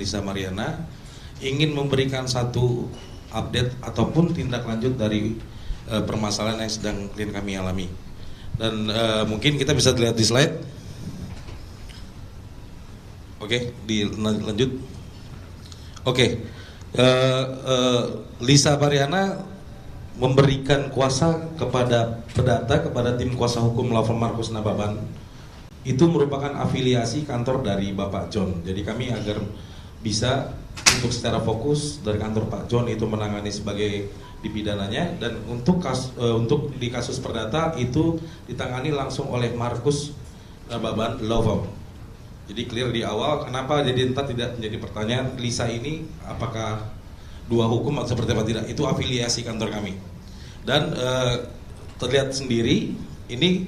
Lisa Mariana ingin memberikan satu update ataupun tindak lanjut dari permasalahan yang sedang klien kami alami. Dan mungkin kita bisa lihat di slide. Oke, dilanjut. Oke, Lisa Mariana memberikan kuasa kepada Perdata, kepada tim kuasa hukum law firm Markus Nababan. Itu merupakan afiliasi kantor dari Bapak John. Jadi kami agar bisa untuk secara fokus dari kantor Pak John itu menangani sebagai dipidananya, dan untuk di kasus Perdata itu ditangani langsung oleh Markus Nababan Law Firm. Jadi clear di awal. Kenapa jadi entah tidak menjadi pertanyaan Lisa ini apakah dua hukum atau seperti apa, tidak, itu afiliasi kantor kami. Dan terlihat sendiri ini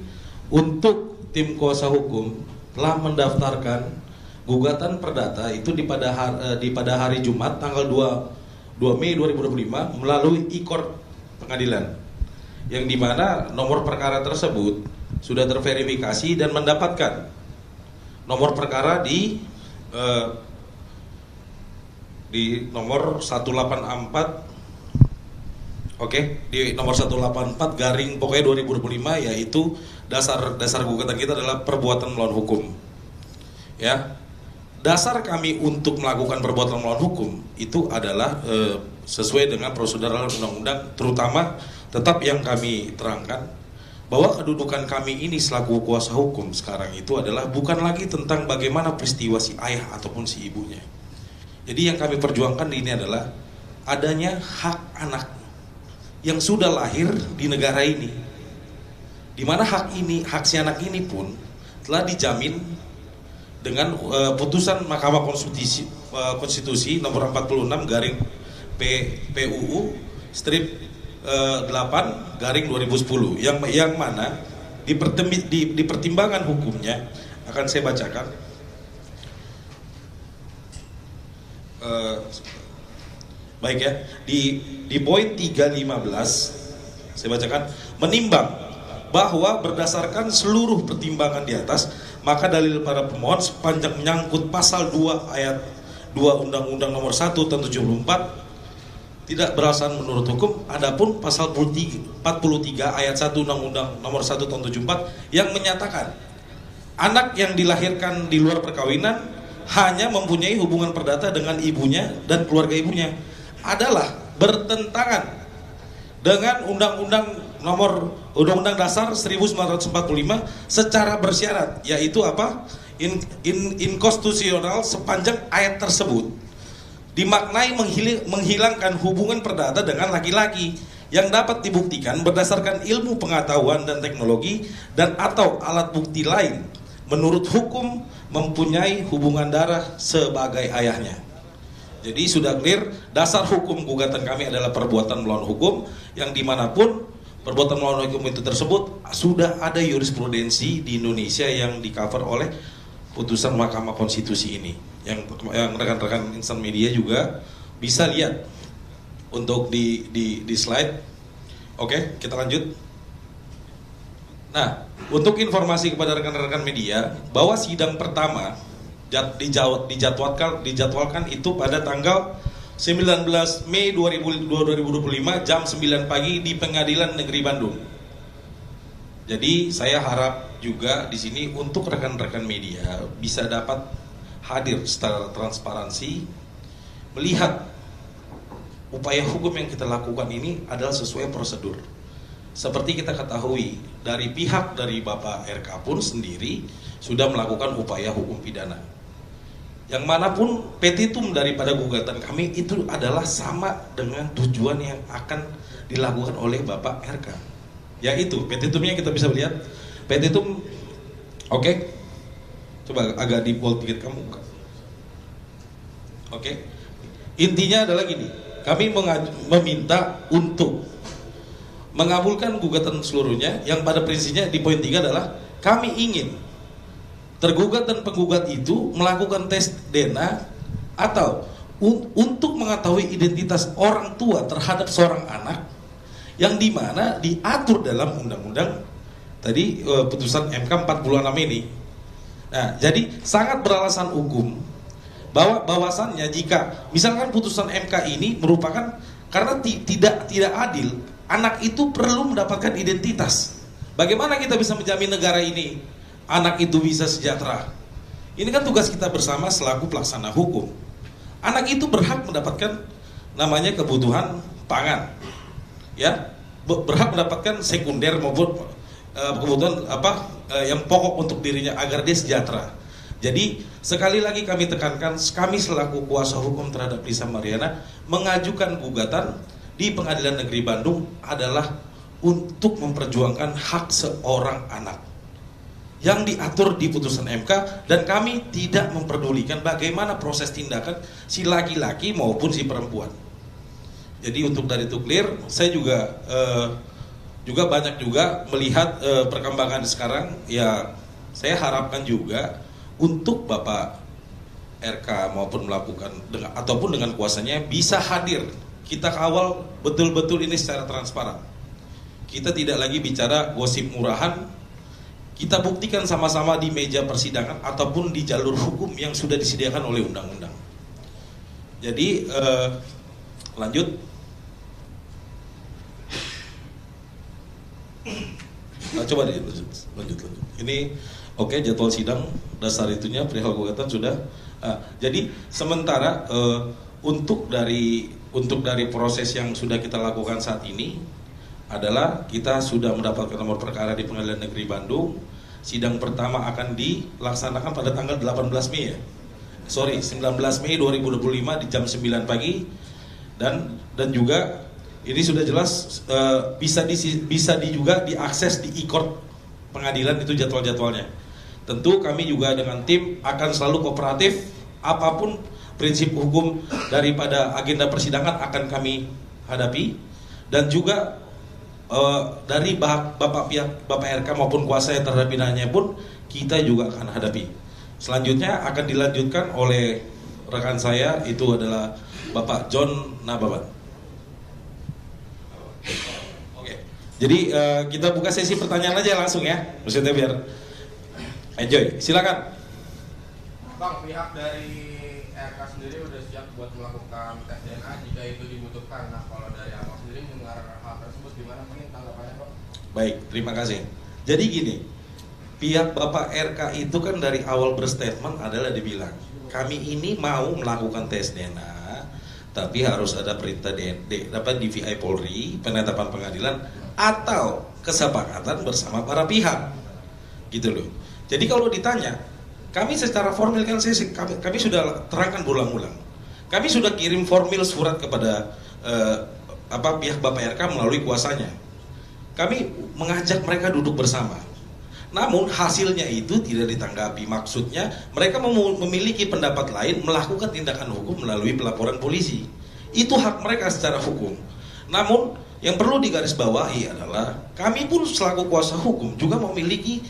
untuk tim kuasa hukum telah mendaftarkan gugatan perdata itu pada hari Jumat tanggal 2 Mei 2025 melalui e-court pengadilan, yang dimana nomor perkara tersebut sudah terverifikasi dan mendapatkan nomor perkara di nomor 184. Oke, di nomor 184 garing pokoknya 2025, yaitu dasar gugatan kita adalah perbuatan melawan hukum. Ya. Dasar kami untuk melakukan perbuatan melawan hukum itu adalah sesuai dengan prosedural undang-undang, terutama tetap yang kami terangkan bahwa kedudukan kami ini selaku kuasa hukum sekarang itu adalah bukan lagi tentang bagaimana peristiwa si ayah ataupun si ibunya. Jadi yang kami perjuangkan ini adalah adanya hak anak yang sudah lahir di negara ini, di mana hak si anak ini pun telah dijamin dengan putusan Mahkamah Konstitusi nomor 46 garing PUU strip 8 garing 2010 yang mana di pertimbangan hukumnya akan saya bacakan. Baik ya, di poin 315 saya bacakan, menimbang bahwa berdasarkan seluruh pertimbangan di atas, maka dalil para pemohon sepanjang menyangkut pasal 2 ayat 2 Undang-Undang nomor 1 tahun 74 tidak beralasan menurut hukum. Adapun pasal 43 ayat 1 Undang-Undang nomor 1 tahun 74 yang menyatakan anak yang dilahirkan di luar perkawinan hanya mempunyai hubungan perdata dengan ibunya dan keluarga ibunya adalah bertentangan dengan Undang-Undang Dasar 1945 secara bersyarat, yaitu apa? Inkonstitusional sepanjang ayat tersebut dimaknai menghilangkan hubungan perdata dengan laki-laki yang dapat dibuktikan berdasarkan ilmu pengetahuan dan teknologi dan atau alat bukti lain menurut hukum mempunyai hubungan darah sebagai ayahnya. Jadi sudah clear, dasar hukum gugatan kami adalah perbuatan melawan hukum, yang dimanapun perbuatan melawan hukum itu tersebut sudah ada jurisprudensi di Indonesia yang di cover oleh putusan Mahkamah Konstitusi ini, yang rekan-rekan insan media juga bisa lihat untuk di slide. Oke, kita lanjut. Nah, untuk informasi kepada rekan-rekan media bahwa sidang pertama dijadwalkan itu pada tanggal 19 Mei 2025 jam 9 pagi di Pengadilan Negeri Bandung. Jadi saya harap juga di sini untuk rekan-rekan media bisa dapat hadir secara transparansi, melihat upaya hukum yang kita lakukan ini adalah sesuai prosedur. Seperti kita ketahui dari pihak dari Bapak RK pun sendiri sudah melakukan upaya hukum pidana. Yang manapun petitum daripada gugatan kami itu adalah sama dengan tujuan yang akan dilakukan oleh Bapak RK. Yaitu petitumnya kita bisa lihat. Petitum, oke. Coba agak di bold dikit kamu buka. Oke. Intinya adalah gini, kami meminta untuk mengabulkan gugatan seluruhnya, yang pada prinsipnya di poin 3 adalah kami ingin tergugat dan penggugat itu melakukan tes DNA atau untuk mengetahui identitas orang tua terhadap seorang anak, yang dimana diatur dalam undang-undang tadi putusan MK 46 ini. Nah, jadi sangat beralasan hukum bahwasannya jika misalkan putusan MK ini merupakan karena tidak adil, anak itu perlu mendapatkan identitas. Bagaimana kita bisa menjamin negara ini anak itu bisa sejahtera? Ini kan tugas kita bersama selaku pelaksana hukum. Anak itu berhak mendapatkan namanya kebutuhan pangan, ya, berhak mendapatkan sekunder maupun kebutuhan yang pokok untuk dirinya agar dia sejahtera. Jadi sekali lagi kami tekankan, kami selaku kuasa hukum terhadap Lisa Mariana mengajukan gugatan di Pengadilan Negeri Bandung adalah untuk memperjuangkan hak seorang anak yang diatur di putusan MK, dan kami tidak memperdulikan bagaimana proses tindakan si laki-laki maupun si perempuan. Jadi untuk dari itu clear, saya juga banyak juga melihat perkembangan sekarang, ya saya harapkan juga untuk Bapak RK maupun melakukan ataupun dengan kuasanya bisa hadir. Kita kawal betul-betul ini secara transparan. Kita tidak lagi bicara gosip murahan. Kita buktikan sama-sama di meja persidangan ataupun di jalur hukum yang sudah disediakan oleh undang-undang. Jadi lanjut. Nah, coba deh lanjut. Ini oke, jadwal sidang dasar itunya perihal gugatan sudah. Jadi sementara untuk dari proses yang sudah kita lakukan saat ini adalah kita sudah mendapatkan nomor perkara di Pengadilan Negeri Bandung. Sidang pertama akan dilaksanakan pada tanggal 18 Mei ya. 19 Mei 2025 di jam 9 pagi. Dan juga ini sudah jelas bisa juga diakses di e-court pengadilan itu jadwal-jadwalnya. Tentu kami juga dengan tim akan selalu kooperatif, apapun prinsip hukum daripada agenda persidangan akan kami hadapi, dan juga dari Bapak RK maupun kuasa yang terhadap pidana pun kita juga akan hadapi. Selanjutnya akan dilanjutkan oleh rekan saya, itu adalah Bapak John Nababan. Oke. Jadi kita buka sesi pertanyaan aja langsung ya, maksudnya biar enjoy. Silakan. Bang, pihak dari RK sendiri udah siap buat melakukan tes DNA jika itu dibutuhkan. Nah, kalau dari Abang sendiri mendengar hal tersebut gimana, mungkin tanggapannya, Bang? Baik, terima kasih. Jadi gini, pihak Bapak RK itu kan dari awal berstatement adalah dibilang, kami ini mau melakukan tes DNA, tapi harus ada perintah DVI Polri, penetapan pengadilan, atau kesepakatan bersama para pihak, gitu loh. Jadi kalau ditanya, kami secara formal kan kami sudah terangkan berulang-ulang. Kami sudah kirim formal surat kepada pihak Bapak RK melalui kuasanya. Kami mengajak mereka duduk bersama. Namun hasilnya itu tidak ditanggapi. Maksudnya mereka memiliki pendapat lain, melakukan tindakan hukum melalui pelaporan polisi. Itu hak mereka secara hukum. Namun yang perlu digarisbawahi adalah kami pun selaku kuasa hukum juga memiliki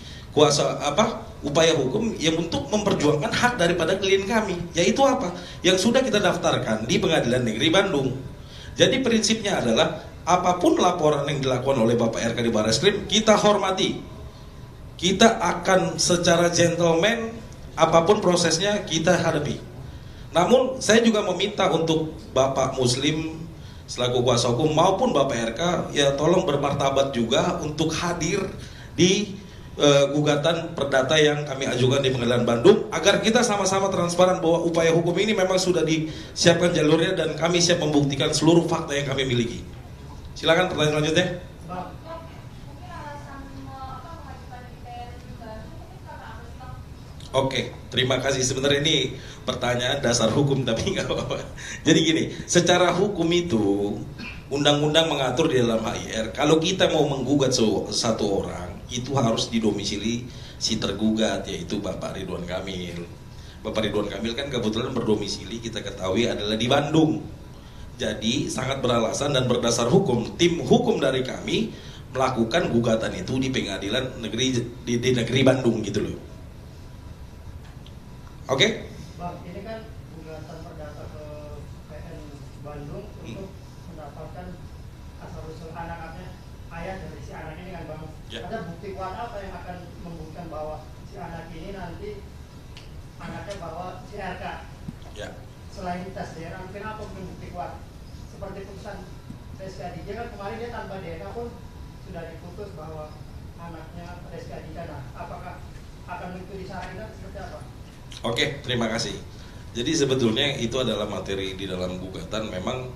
upaya hukum yang untuk memperjuangkan hak daripada klien kami, yaitu apa? Yang sudah kita daftarkan di Pengadilan Negeri Bandung. Jadi prinsipnya adalah apapun laporan yang dilakukan oleh Bapak RK di Barreskrim, kita hormati. Kita akan secara gentleman, apapun prosesnya kita hadapi. Namun saya juga meminta untuk Bapak Muslim selaku kuasa hukum maupun Bapak RK, ya tolong bermartabat juga untuk hadir di gugatan perdata yang kami ajukan di Pengadilan Bandung, agar kita sama-sama transparan bahwa upaya hukum ini memang sudah disiapkan jalurnya dan kami siap membuktikan seluruh fakta yang kami miliki. Silakan pertanyaan selanjutnya. Oke, terima kasih. Sebenarnya ini pertanyaan dasar hukum tapi nggak apa-apa. Jadi gini, secara hukum itu undang-undang mengatur di dalam HIR, kalau kita mau menggugat satu orang, itu harus didomisili si tergugat, yaitu Bapak Ridwan Kamil. Bapak Ridwan Kamil kan kebetulan berdomisili, kita ketahui adalah di Bandung. Jadi sangat beralasan dan berdasar hukum, tim hukum dari kami melakukan gugatan itu di Pengadilan Negeri di Negeri Bandung gitu loh. Oke? Bang, ini kan gugatan perdata ke PN Bandung untuk mendapatkan asal-usul anak-anaknya, ayah dari si anak ini kan, Bang. Ya. Ada bukti kuat apa yang akan membuktikan bahwa si anak ini nanti anaknya bawa si RK? Ya. selain tes DNA mungkin apa mungkin bukti kuat seperti putusan Rizky Aditya kan kemarin dia tanpa DNA pun sudah diputus bahwa anaknya Rizky Aditya. Nah, apakah akan mengikuti syarat itu seperti apa? Oke, terima kasih. Jadi sebetulnya itu adalah materi di dalam gugatan. Memang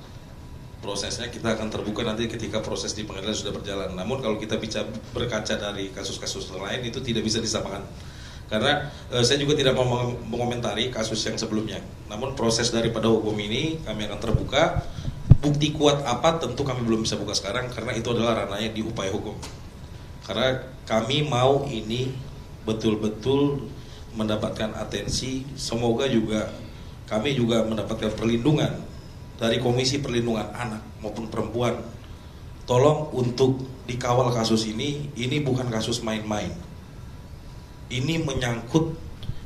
prosesnya kita akan terbuka nanti ketika proses di pengadilan sudah berjalan. Namun kalau kita bicara berkaca dari kasus-kasus lain itu tidak bisa disamakan. Karena saya juga tidak mau mengomentari kasus yang sebelumnya. Namun proses daripada hukum ini kami akan terbuka. Bukti kuat apa tentu kami belum bisa buka sekarang karena itu adalah ranahnya di upaya hukum. Karena kami mau ini betul-betul mendapatkan atensi, semoga juga kami juga mendapatkan perlindungan dari Komisi Perlindungan Anak maupun Perempuan. Tolong untuk dikawal kasus ini bukan kasus main-main. Ini menyangkut,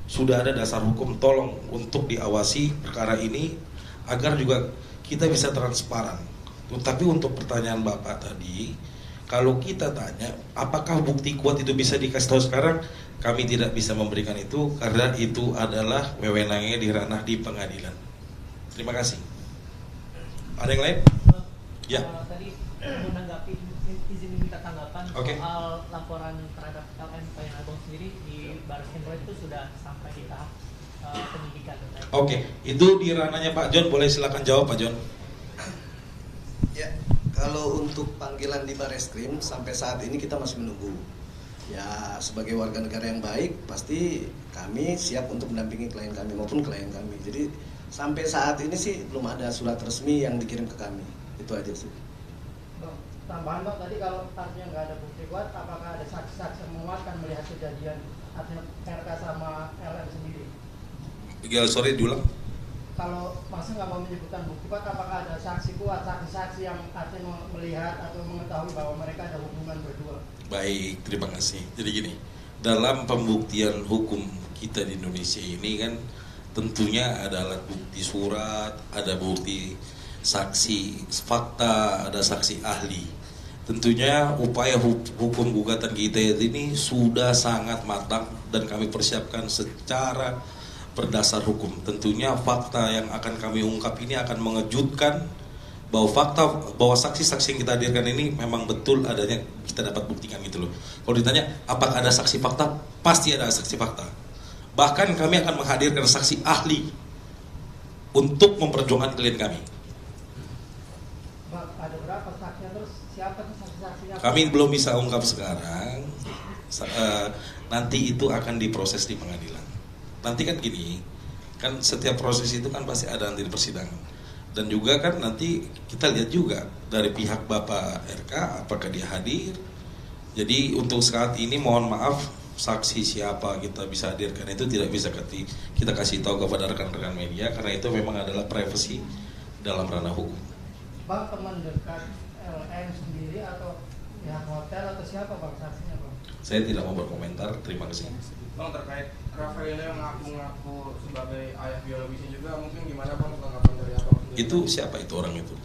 sudah ada dasar hukum, tolong untuk diawasi perkara ini agar juga kita bisa transparan. Tapi untuk pertanyaan Bapak tadi, kalau kita tanya apakah bukti kuat itu bisa dikasih tahu sekarang, kami tidak bisa memberikan itu karena itu adalah wewenangnya di ranah di pengadilan. Terima kasih. Ada yang lain? Ya. Tadi menanggapi izin minta tanggapan soal laporan terhadap LM Payan Agung sendiri di Baris Krim Polri itu sudah sampai di tahap penyidikan. Oke, itu di ranahnya Pak John, boleh silakan jawab Pak John. Ya, kalau untuk panggilan di Bareskrim sampai saat ini kita masih menunggu. Ya, sebagai warga negara yang baik, pasti kami siap untuk mendampingi klien kami maupun klien kami. Jadi sampai saat ini sih belum ada surat resmi yang dikirim ke kami. Itu aja sih. Bang, tambahan Bang, tadi kalau artinya nggak ada bukti kuat, apakah ada saksi-saksi yang menguatkan melihat kejadian artinya RK sama LM sendiri? Ya, sorry diulang. Kalau Mas nggak mau menyebutkan bukti kuat, apakah ada saksi kuat, saksi-saksi yang artinya melihat atau mengetahui bahwa mereka ada hubungan berdua? Baik, terima kasih. Jadi gini, dalam pembuktian hukum kita di Indonesia ini kan tentunya ada alat bukti surat, ada bukti saksi fakta, ada saksi ahli. Tentunya upaya hukum gugatan kita ini sudah sangat matang dan kami persiapkan secara berdasar hukum. Tentunya fakta yang akan kami ungkap ini akan mengejutkan bahwa saksi-saksi yang kita hadirkan ini memang betul adanya, kita dapat buktikan gitu loh. Kalau ditanya apakah ada saksi fakta, pasti ada saksi fakta. Bahkan kami akan menghadirkan saksi ahli untuk memperjuangkan klien kami. Bang, ada berapa saksinya, terus siapa tuh saksi-saksinya? Kami belum bisa ungkap sekarang. Nanti itu akan diproses di pengadilan. Nanti kan gini, kan setiap proses itu kan pasti ada nanti di persidangan. Dan juga kan nanti kita lihat juga dari pihak Bapak RK apakah dia hadir. Jadi untuk saat ini mohon maaf saksi siapa kita bisa hadirkan itu tidak bisa kita kasih tahu kepada rekan-rekan media karena itu memang adalah privasi dalam ranah hukum. Bang, teman dekat LM sendiri atau pihak hotel atau siapa Bang saksinya Bang? Saya tidak mau berkomentar, terima kasih. Bang, terkait Rafael yang ngaku-ngaku sebagai ayah biologisnya juga, mungkin gimana Bang tanggapan dari Abang sendiri? Itu siapa itu orang itu?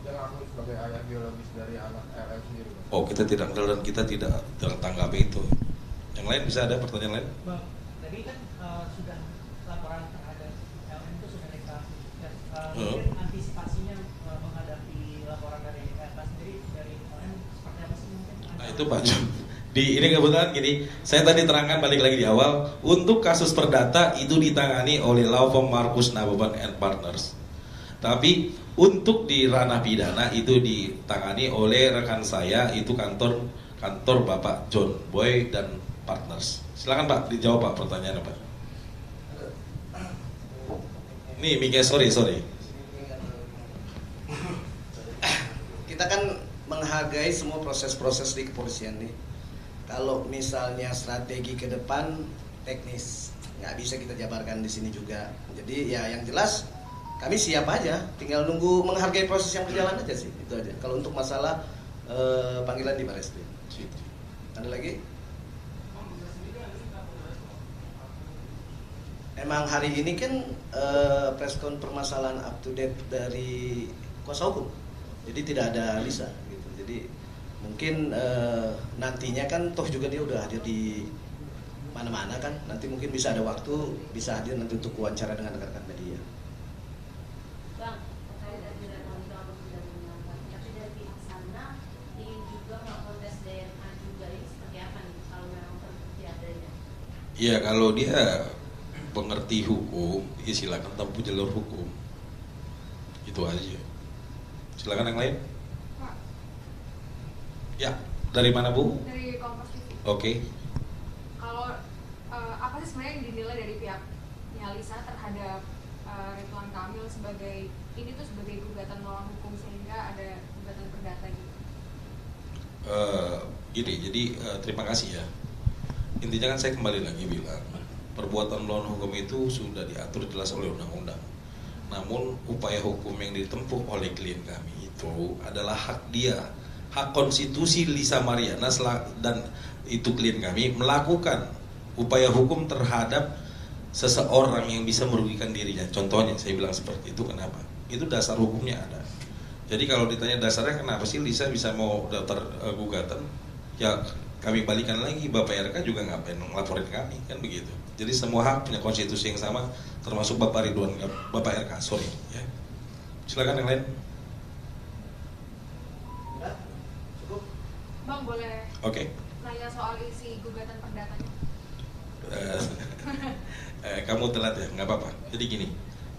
Yang ngaku sebagai ayah biologis dari anak LM sendiri Bang. Oh, kita tidak kenal dan kita tidak tanggapi itu. Yang lain bisa ada pertanyaan lain? Bang, tadi kan sudah laporan terhadap LM itu sudah deklarasi. Mungkin antisipasinya menghadapi laporan dari RK sendiri dari LM seperti apa sih mungkin? Nah itu Pak John. Ini kebetulan gini, saya tadi terangkan balik lagi di awal, untuk kasus perdata itu ditangani oleh law firm Markus Nababan and Partners. Tapi untuk di ranah pidana itu ditangani oleh rekan saya, itu kantor Bapak John Boy dan Partners. Silakan Pak, dijawab Pak pertanyaannya Pak. Nih, Mika, sorry. Kita kan menghargai semua proses-proses di kepolisian nih. Kalau misalnya strategi ke depan teknis nggak bisa kita jabarkan di sini juga. Jadi ya yang jelas kami siap aja, tinggal nunggu menghargai proses yang berjalan aja sih, itu aja. Kalau untuk masalah panggilan di Bareskrim. Ada lagi? Emang hari ini kan preskon permasalahan up to date dari kuasa hukum, jadi tidak ada Lisa gitu. Jadi mungkin nantinya kan toh juga dia udah hadir di mana-mana kan, nanti mungkin bisa ada waktu bisa hadir nanti untuk wawancara dengan rekan-rekan media. Bang, terkait dari wanita untuk tidak menggunakan, tapi dari pihak sana ingin juga melakukan tes DNA juga, ini seperti apa nih kalau memang terbukti adanya? Iya, kalau dia pengerti hukum, ya silakan tempuh jalur hukum. Itu aja. Silakan yang lain. Pak, Ya, dari mana Bu? dari Kompas TV. Oke. Kalau apa sih sebenarnya yang dinilai dari pihaknya Lisa terhadap Ridwan Kamil sebagai ini tuh sebagai gugatan melawan hukum sehingga ada gugatan perdata gitu? Gini, jadi terima kasih ya. Intinya kan saya kembali lagi bilang, perbuatan melawan hukum itu sudah diatur jelas oleh undang-undang. Namun upaya hukum yang ditempuh oleh klien kami itu adalah hak dia, hak konstitusi Lisa Mariana dan itu klien kami melakukan upaya hukum terhadap seseorang yang bisa merugikan dirinya. Contohnya saya bilang seperti itu, kenapa? Itu dasar hukumnya ada. Jadi kalau ditanya dasarnya kenapa sih Lisa bisa mau daftar gugatan, ya kami balikan lagi, Bapak RK juga ngapain ngelaporin kami, kan begitu. Jadi semua hak punya konstitusi yang sama, termasuk Bapak Ridwan, Bapak RK, sorry ya. Silakan yang lain. Enggak? Cukup? Bang, boleh Oke. nanya soal isi gugatan perdatanya? Kamu telat ya, nggak apa-apa. Jadi gini,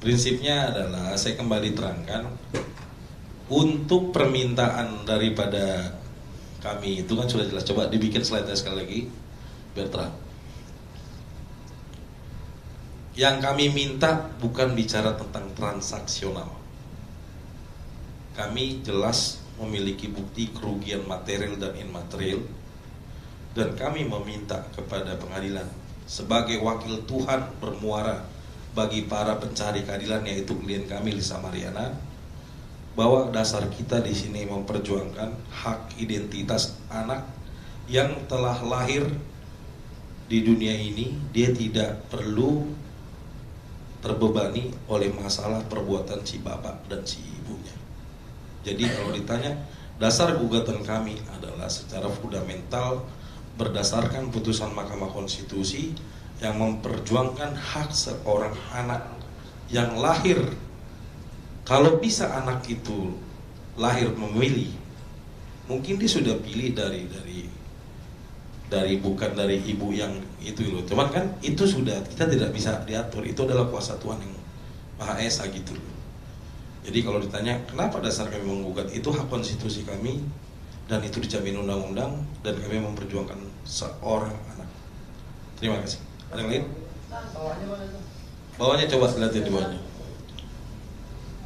prinsipnya adalah saya kembali terangkan, untuk permintaan daripada kami itu kan sudah jelas. Coba dibikin slide-nya sekali lagi biar terang. Yang kami minta bukan bicara tentang transaksional. Kami jelas memiliki bukti kerugian material dan imaterial, dan kami meminta kepada pengadilan sebagai wakil Tuhan bermuara bagi para pencari keadilan, yaitu klien kami Lisa Mariana, bahwa dasar kita di sini memperjuangkan hak identitas anak yang telah lahir di dunia ini. Dia tidak perlu terbebani oleh masalah perbuatan si bapak dan si ibunya. Jadi kalau ditanya, dasar gugatan kami adalah secara fundamental berdasarkan putusan Mahkamah Konstitusi yang memperjuangkan hak seorang anak yang lahir. Kalau bisa anak itu lahir memilih, mungkin dia sudah pilih dari bukan dari ibu yang itu loh. Cuman kan itu sudah kita tidak bisa diatur. Itu adalah kuasa Tuhan yang Maha Esa gitu loh. Jadi kalau ditanya kenapa dasar kami menggugat, itu hak konstitusi kami dan itu dijamin undang-undang, dan kami memperjuangkan seorang anak. Terima kasih. Ada yang lain? Bawahnya mana tuh? Bawahnya coba lihatin di bawahnya.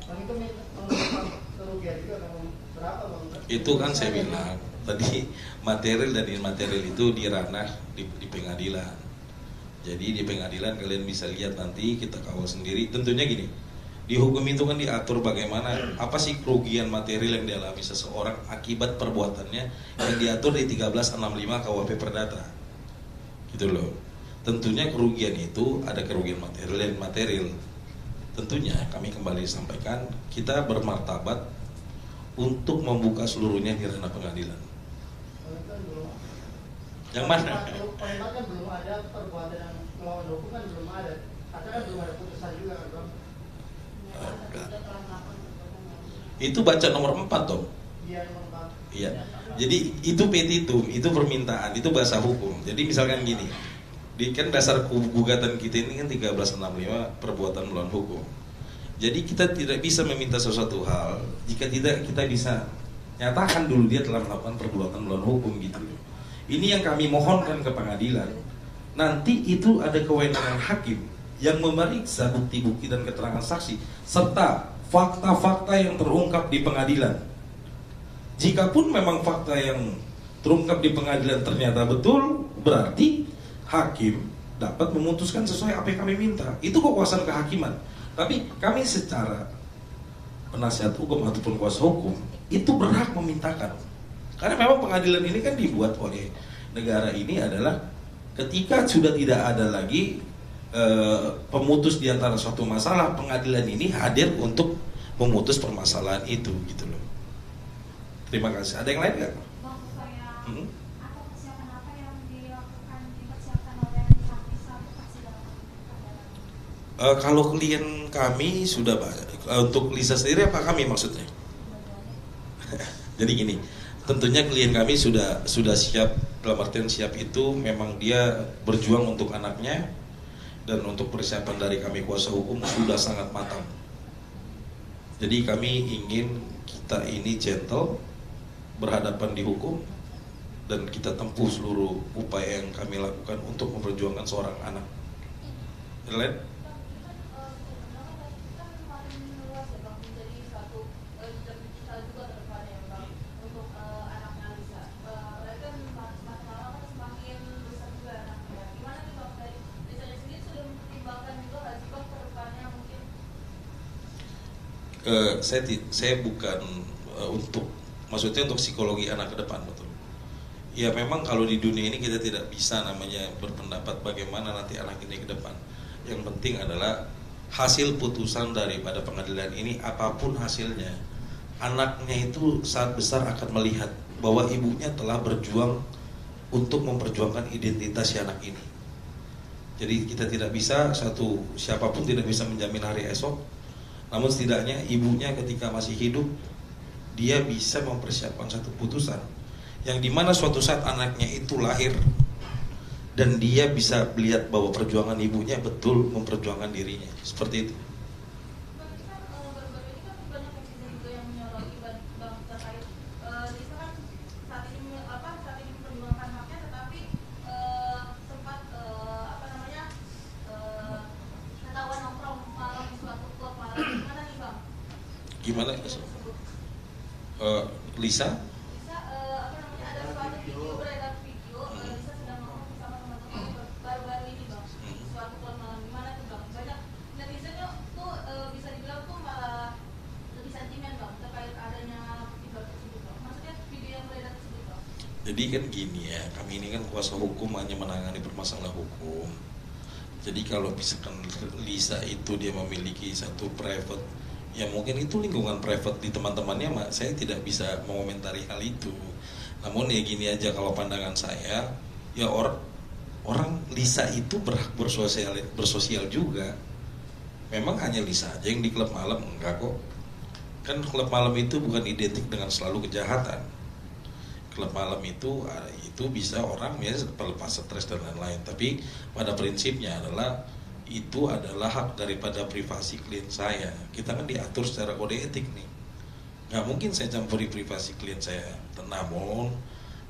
Bang itu mengenai kerugian juga kamu berapa bang? Itu kan saya bilang tadi, material dan imaterial itu di ranah di pengadilan. Jadi di pengadilan kalian bisa lihat nanti, kita kawal sendiri. Tentunya gini, di hukum itu kan diatur bagaimana, apa sih kerugian material yang dialami seseorang akibat perbuatannya, yang diatur di 1365 KUHP Perdata. Gitu loh. Tentunya kerugian itu ada kerugian material dan material. Tentunya kami kembali sampaikan, kita bermartabat untuk membuka seluruhnya di ranah pengadilan. Kan belum. Yang mana? Paling kan belum ada perbuatan yang melawan hukum, kan belum ada. Atau kan belum ada putusan juga kan bang? Itu baca nomor 4 dong. Iya memang bang. Iya. Jadi itu petitum, itu permintaan, itu bahasa hukum. Jadi misalkan gini, kan dasar gugatan kita ini kan 1365 perbuatan melawan hukum. Jadi kita tidak bisa meminta sesuatu hal jika tidak kita bisa nyatakan dulu dia telah melakukan perbuatan melawan hukum gitu. Ini yang kami mohonkan ke pengadilan. Nanti itu ada kewenangan hakim yang memeriksa bukti-bukti dan keterangan saksi serta fakta-fakta yang terungkap di pengadilan. Jikapun memang fakta yang terungkap di pengadilan ternyata betul, berarti hakim dapat memutuskan sesuai apa yang kami minta. Itu kekuasaan kehakiman. Tapi kami secara penasihat hukum ataupun kuasa hukum itu berhak memintakan. Karena memang pengadilan ini kan dibuat oleh negara ini adalah ketika sudah tidak ada lagi pemutus di antara suatu masalah, pengadilan ini hadir untuk memutus permasalahan itu gitu loh. Terima kasih. Ada yang lain nggak? Bang, supaya Hmm? apa persiapan apa yang dipersiapkan oleh pihak Lisa untuk persidangan? Kalau klien kami sudah Untuk Lisa sendiri apa kami maksudnya? Jadi gini, tentunya klien kami sudah siap, dalam artian siap itu memang dia berjuang untuk anaknya, dan untuk persiapan dari kami kuasa hukum sudah sangat matang. Jadi kami ingin kita ini gentle, berhadapan di hukum, dan kita tempuh seluruh upaya yang kami lakukan untuk memperjuangkan seorang anak. Lain? Saya bukan untuk, maksudnya untuk psikologi anak ke depan, betul. Ya memang kalau di dunia ini kita tidak bisa namanya berpendapat bagaimana nanti anak ini ke depan. Yang penting adalah hasil putusan daripada pengadilan ini, apapun hasilnya, anaknya itu saat besar akan melihat bahwa ibunya telah berjuang untuk memperjuangkan identitas si anak ini. Jadi kita tidak bisa, siapapun tidak bisa menjamin hari esok. Namun setidaknya ibunya ketika masih hidup, dia bisa mempersiapkan satu putusan yang dimana suatu saat anaknya itu lahir dan dia bisa melihat bahwa perjuangan ibunya betul memperjuangkan dirinya, seperti itu. Gimana? Lisa? Ada suatu video beredar Lisa sedang ngomong sama teman-teman baru-baru ini bang, suatu klub malam, gimana tuh bang? Banyak netizen tuh bisa dibilang tuh malah lebih sentimen bang terkait adanya video tersebut bang. Maksudnya video yang beredar tersebut bang. Jadi kan gini ya, kami ini kan kuasa hukum, hanya menangani permasalahan hukum. Jadi kalau misalkan Lisa itu dia memiliki satu private, ya mungkin itu lingkungan private di teman-temannya, saya tidak bisa mengomentari hal itu. Namun ya gini aja, kalau pandangan saya, ya orang Lisa itu berhak bersosial juga. Memang hanya Lisa aja yang di klub malam, enggak kok. Kan klub malam itu bukan identik dengan selalu kejahatan. Klub malam itu bisa orang ya pelepas stres dan lain-lain. Tapi pada prinsipnya adalah itu adalah hak daripada privasi klien saya. Kita kan diatur secara kode etik nih. Nggak mungkin saya campuri privasi klien saya. Namun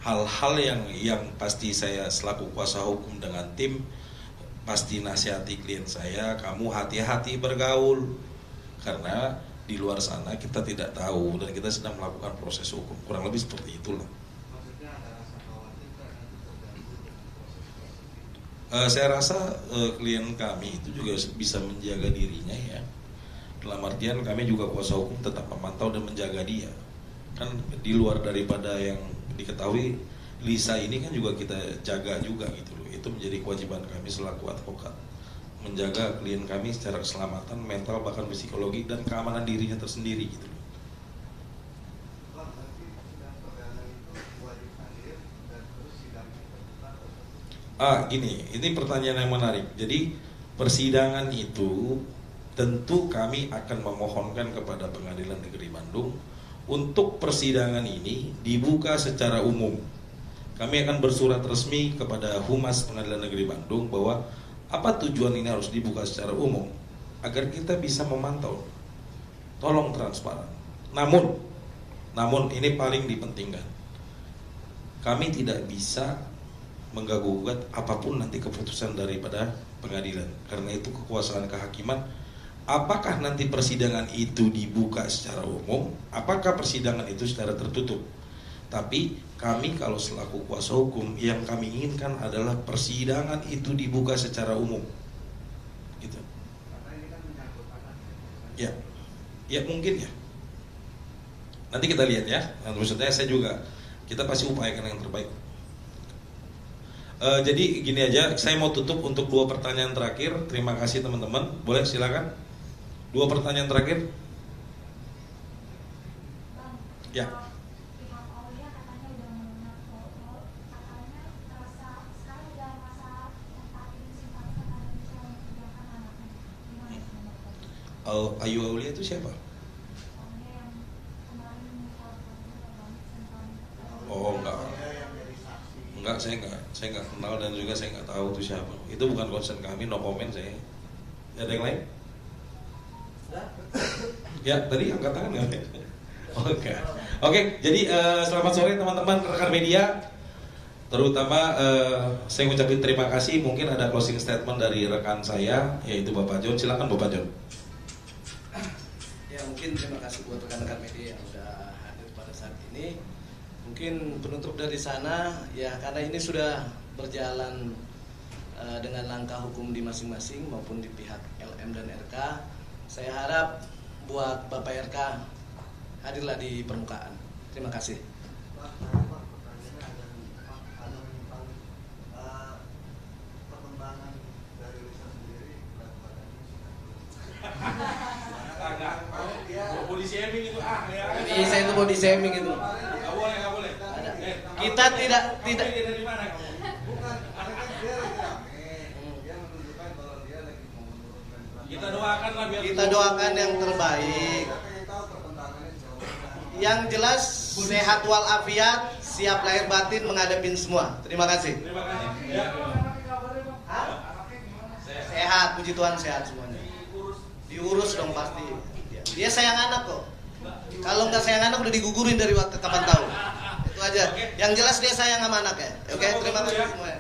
hal-hal yang pasti saya selaku kuasa hukum dengan tim pasti nasihati klien saya, kamu hati-hati bergaul, karena di luar sana kita tidak tahu dan kita sedang melakukan proses hukum. Kurang lebih seperti itulah. Saya rasa klien kami itu juga bisa menjaga dirinya ya. Dalam artian kami juga kuasa hukum tetap memantau dan menjaga dia. Kan di luar daripada yang diketahui, Lisa ini kan juga kita jaga juga gitu loh. Itu menjadi kewajiban kami selaku advokat, menjaga klien kami secara keselamatan mental bahkan psikologi dan keamanan dirinya tersendiri gitu loh. Gini, ini pertanyaan yang menarik. Jadi persidangan itu tentu kami akan memohonkan kepada Pengadilan Negeri Bandung untuk persidangan ini dibuka secara umum. Kami akan bersurat resmi kepada Humas Pengadilan Negeri Bandung bahwa apa tujuan ini harus dibuka secara umum, agar kita bisa memantau. Tolong transparan. Namun ini paling dipentingkan. Kami tidak bisa mengganggu-gugat apapun nanti keputusan daripada pengadilan, karena itu kekuasaan kehakiman. Apakah nanti persidangan itu dibuka secara umum, apakah persidangan itu secara tertutup. Tapi kami kalau selaku kuasa hukum, yang kami inginkan adalah persidangan itu dibuka secara umum gitu. Ya mungkin ya, nanti kita lihat ya. Maksudnya kita pasti upayakan yang terbaik. Jadi gini aja, saya mau tutup untuk 2 pertanyaan terakhir. Terima kasih teman-teman. Boleh silakan. 2 pertanyaan terakhir. Ya. Ayu Aulia itu siapa? Oh enggak, saya nggak kenal dan juga saya nggak tahu itu siapa. Itu bukan concern kami, no comment saya. Ada yang lain? Ya tadi angkat tangan nggak? Oke, jadi selamat sore teman-teman rekan media. Terutama saya ucapin terima kasih. Mungkin ada closing statement dari rekan saya, yaitu Bapak John. Silakan Bapak John. Ya mungkin terima kasih buat rekan-rekan media yang sudah hadir pada saat ini. Mungkin penutup dari sana, ya karena ini sudah berjalan dengan langkah hukum di masing-masing maupun di pihak LM dan RK. Saya harap buat Bapak RK hadirlah di permukaan. Terima kasih. Perkembangan dari Lisa sendiri berat badannya Body shaming itu ya. Bisa itu body shaming itu. Nggak boleh. Kita tidak. Dari mana kamu? bukan, karena kan dia lagi rame. Dia menunjukkan kalau dia lagi mau menurunkan berat Kita badan. doakan lah biar. Kita doakan yang terbaik. Kita pengen tahu perkembangannya sejauh mana. Yang jelas sehat walafiat, siap lahir batin menghadapin semua. Terima kasih. Terima kasih. Ya. Hah? Sehat, puji Tuhan sehat semuanya. Diurus dong pasti. Dia sayang anak kok. Kalau nggak sayang anak udah digugurin dari waktu kapan tahu. Itu aja. Yang jelas dia sayang sama anaknya. Oke, terima kasih semuanya.